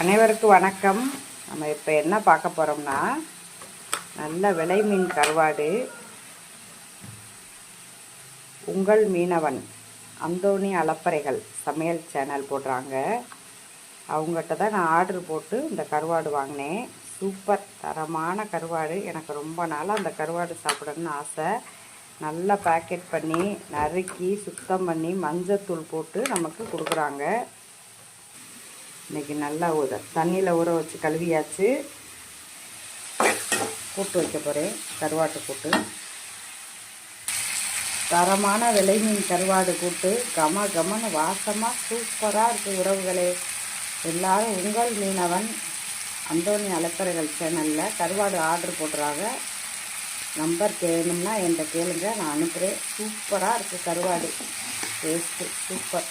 அனைவருக்கும் வணக்கம். நம்ம இப்போ என்ன பார்க்க போகிறோம்னா, நல்ல விலை மீன் கருவாடு. உங்கள் மீனவன் அந்தோணி அலப்பறைகள் சமையல் சேனல் போடுறாங்க. அவங்ககிட்ட தான் நான் ஆர்டர் போட்டு இந்த கருவாடு வாங்கினேன். சூப்பர் தரமான கருவாடு. எனக்கு ரொம்ப நாளாக அந்த கருவாடு சாப்பிடணும்னு ஆசை. நல்லா பேக்கெட் பண்ணி நறுக்கி சுத்தம் பண்ணி மஞ்சத்தூள் போட்டு நமக்கு கொடுக்குறாங்க. இன்றைக்கி நல்லா தண்ணியில் ஊற வச்சு கழுவியாச்சு. கூட்டு வைக்க போகிறேன், கருவாட்டு கூட்டு. தரமான விலை மீன் கருவாடு கூட்டு கம கமன்னு வாசமாக சூப்பராக இருக்குது உறவுகளே. எல்லோரும் உங்கள் மீனவன் அந்தோணி அலப்பறைகள் சேனலில் கருவாடு ஆர்டர் போட்டுறாங்க. நம்பர் வேணும்னா என்கிட்ட கேளுங்க, நான் அனுப்புகிறேன். சூப்பராக இருக்குது கருவாடு, டேஸ்ட்டு சூப்பர்.